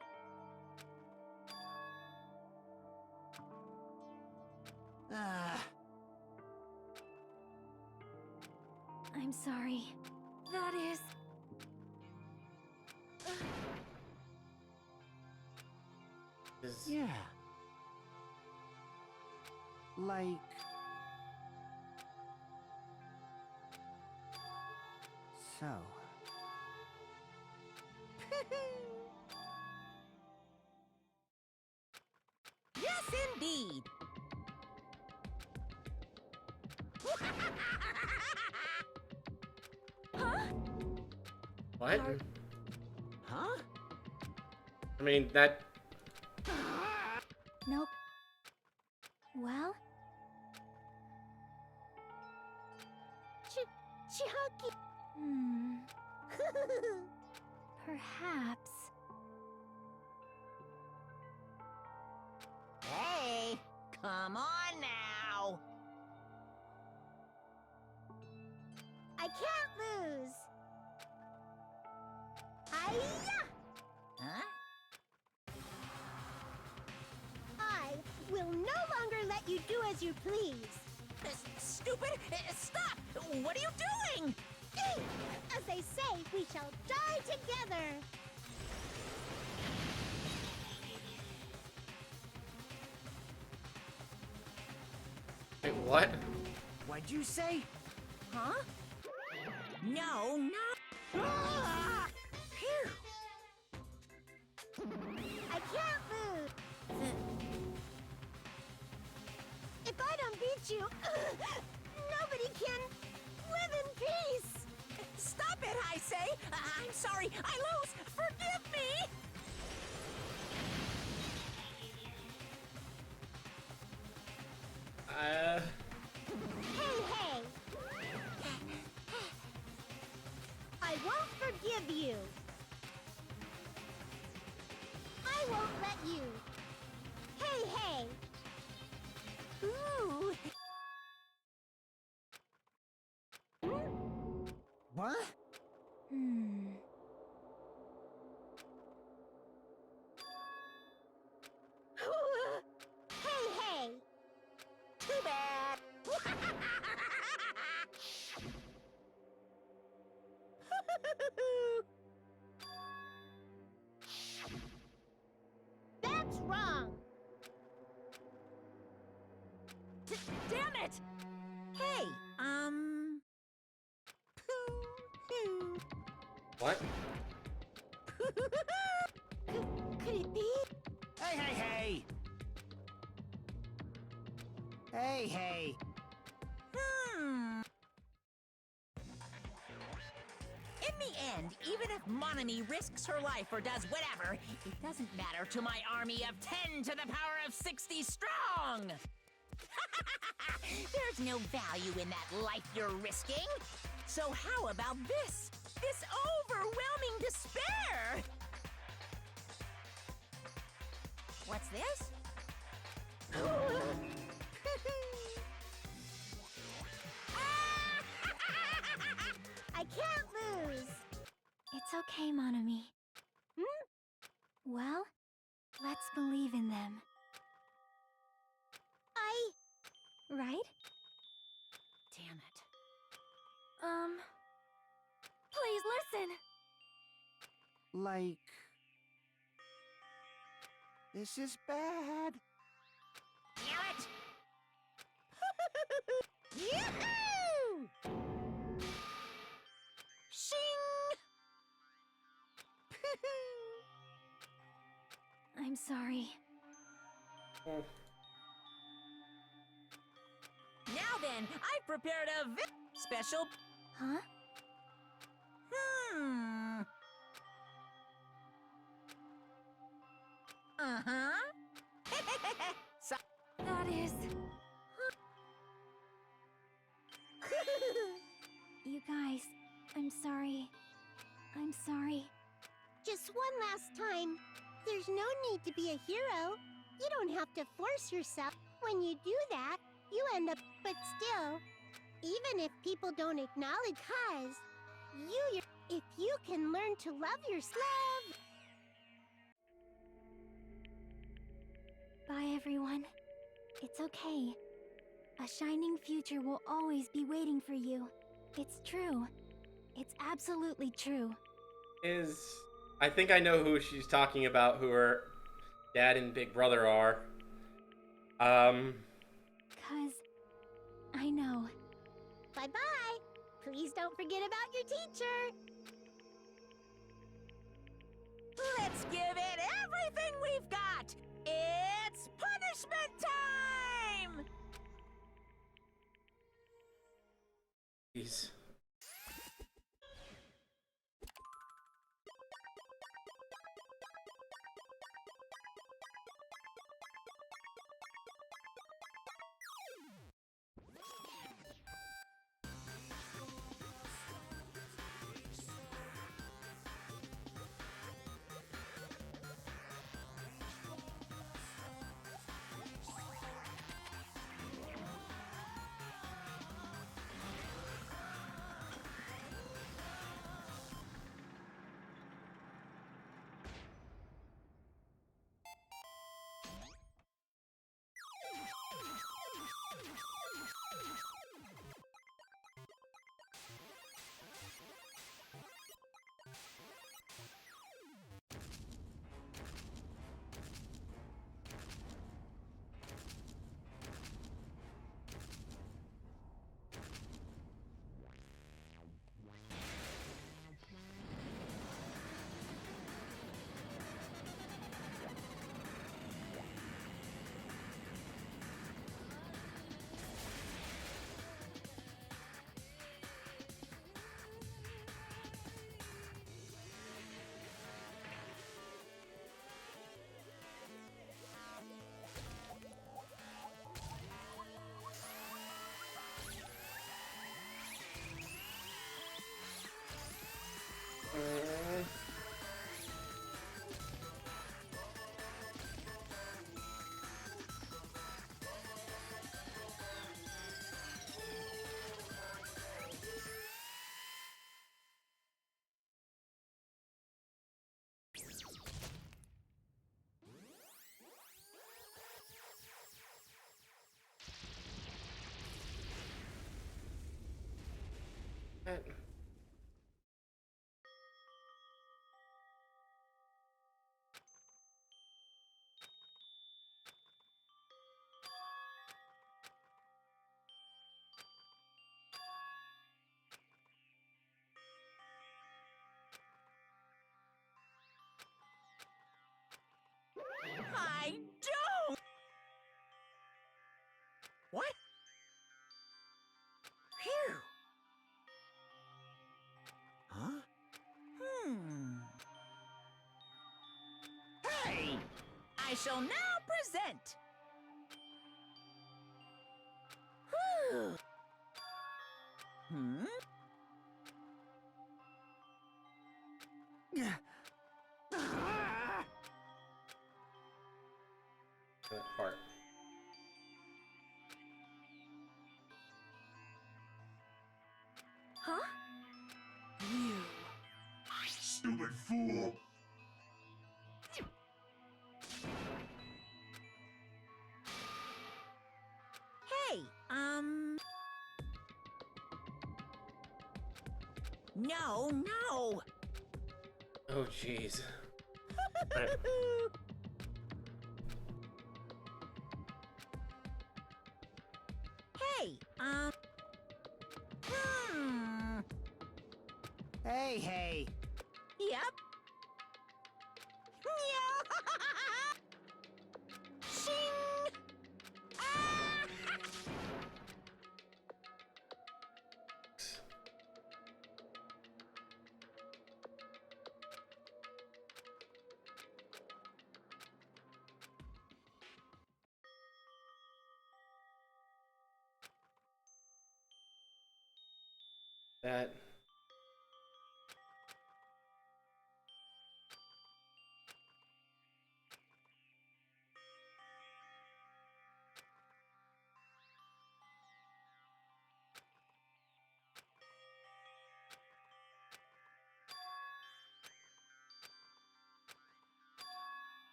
I'm sorry. That is... Yeah. Like... So... Yes, indeed. What? Huh? I mean, that... Nope. Well... Chiaki. Perhaps... Hey, come on now. I can't lose. Hiya! Huh? I will no longer let you do as you please. Stupid! Stop! What are you doing? As they say, we shall die together. Wait, what? What'd you say? Huh? No, no. Ah! Phew. I can't lose. If I don't beat you, nobody can live in peace. Stop it, I say! I'm sorry, I lose! Forgive me! Hey! I won't forgive you. I won't let you. Hey! Ooh! What? Hey! Too bad! That's wrong. Damn it! Hey, What? Could it be? Hey! Hey! In the end, even if Monami risks her life or does whatever, it doesn't matter to my army of 10 to the power of 60 strong! There's no value in that life you're risking. So how about this? This overwhelming despair! What's this? I can't lose. It's okay, Monami. Well, let's believe in them. Right? Damn it. Please listen. Like... This is bad. Damn it! Yoo-hoo! Shing! I'm sorry. Now then, I've prepared a special. Huh? Uh-huh. So That is... You guys, I'm sorry. I'm sorry. Just one last time. There's no need to be a hero. You don't have to force yourself. When you do that, you end up. But still, even if people don't acknowledge, if you can learn to love yourself. Bye, everyone. It's okay. A shining future will always be waiting for you. It's true. It's absolutely true. I think I know who she's talking about, who her dad and big brother are. 'Cause I know. Bye-bye. Please don't forget about your teacher. let's give it everything we've got. It's punishment time! Jeez. I don't! What? Phew! Huh? Hey! I shall now present. Whew. That part. Huh? You. Stupid fool! Hey, No, no! Oh, jeez. Hey, Hey, hey. Yep. Shing! Ah! That.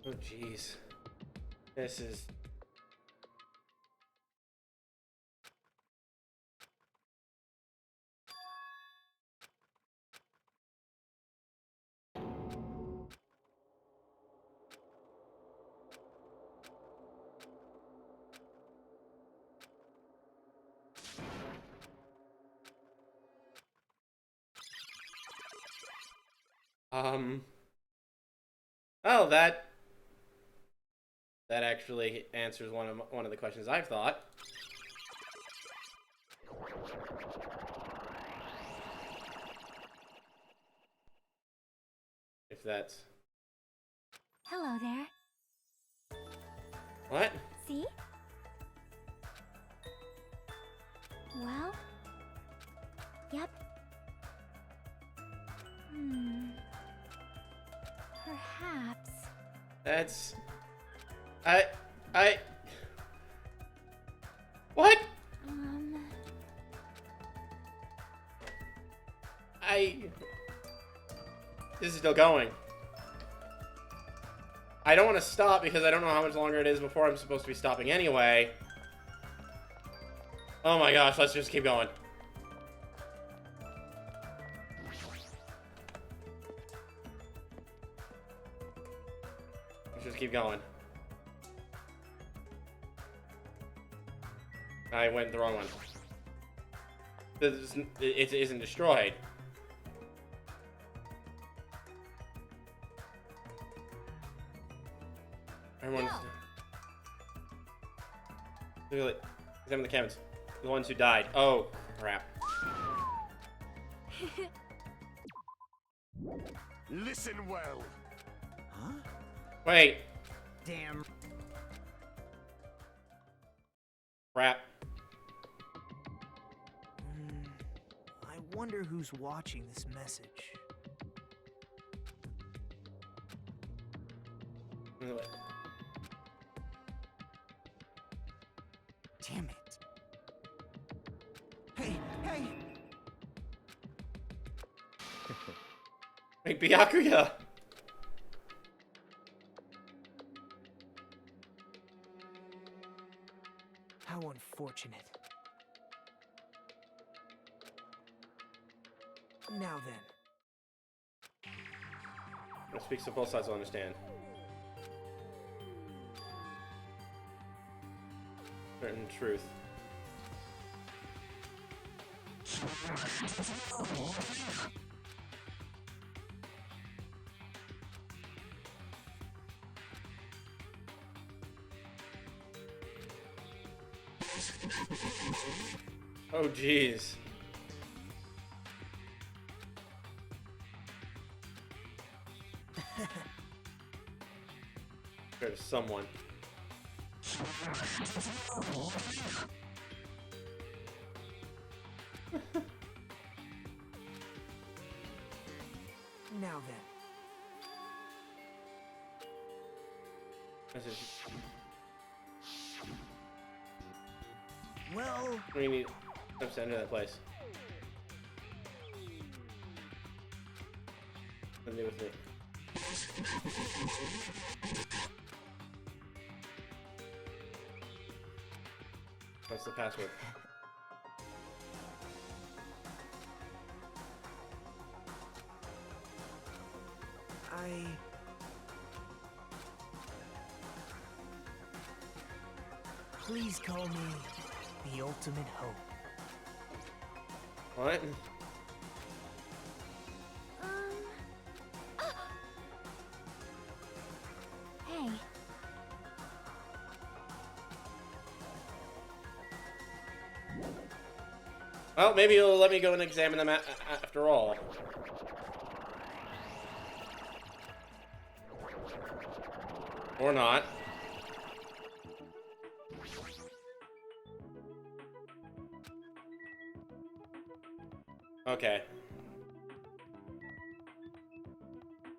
Oh, jeez. This is... Oh, that actually answers one of the questions I've thought. If that's... Hello there. What? See? Well? Yep. Perhaps. That's... What? This is still going. I don't want to stop because I don't know how much longer it is before I'm supposed to be stopping anyway. Oh my gosh, let's just keep going. Let's just keep going. I went the wrong one. It isn't destroyed. Everyone's... Look at them in the cabins. The ones who died. Oh, crap. Listen well. Huh? Wait. Damn. Crap. I wonder who's watching this message. Damn it. Hey, hey! Wait, Byakuya! How unfortunate. Now then. It speaks so both sides will understand. Certain truth. Oh, jeez. There's someone. Now then. This is... Well... What do you need to enter that place? Nothing to do with me. What's the password? Please call me the ultimate hope. What? Hey, Well, maybe you'll let me go and examine them after all. Or not. Okay.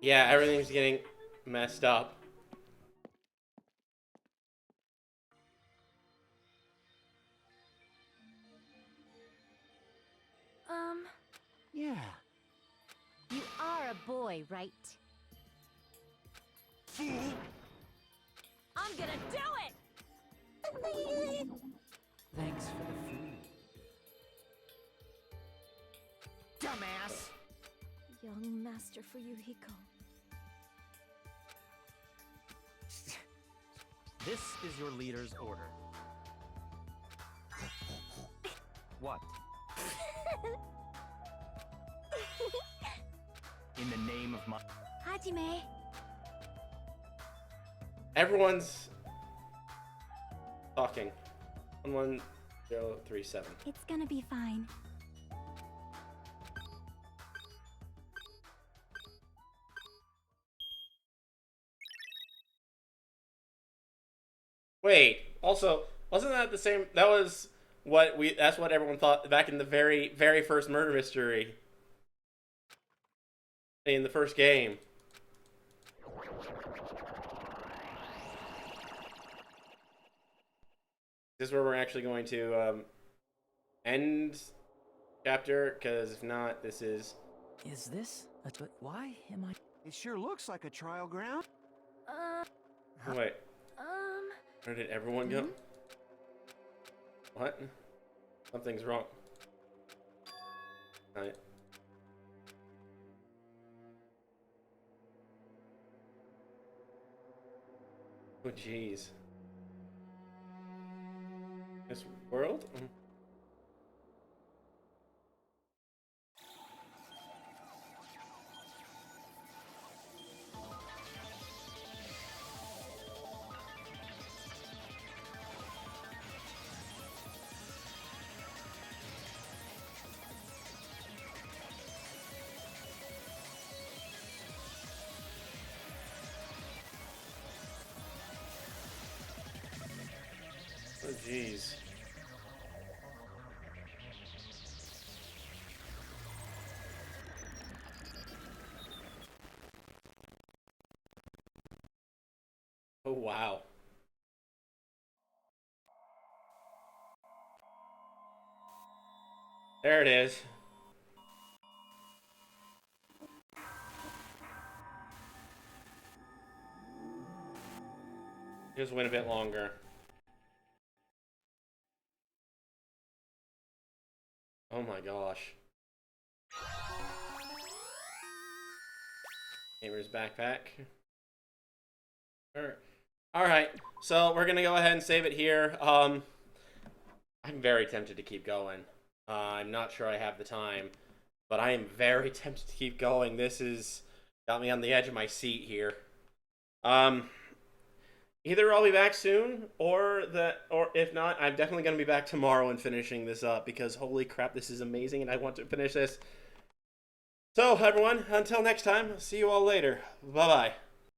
Yeah, everything's getting messed up. Yeah. You are a boy, right? Fool! I'm gonna do it! Thanks for the food. Dumbass! Young Master Fuyuhiko. This is your leader's order. What? In the name of my... Hajime. Everyone's talking. 11037. It's gonna be fine. Wait, also, wasn't that the same? That was what that's what everyone thought back in the very, very first murder mystery. In the first game. This is where we're actually going to end chapter, because if not, this is... Is this? But why am I? It sure looks like a trial ground. Wait, where did everyone go? What? Something's wrong. Right. Oh, jeez. This world? Oh, jeez. Oh, wow. There it is. Just went a bit longer. Oh my gosh. Gamer's backpack. Alright, so we're gonna go ahead and save it here. I'm very tempted to keep going. I'm not sure I have the time, but I am very tempted to keep going. This is got me on the edge of my seat here. Either I'll be back soon, or if not, I'm definitely gonna be back tomorrow and finishing this up, because holy crap, this is amazing and I want to finish this. So everyone, until next time, see you all later. Bye bye.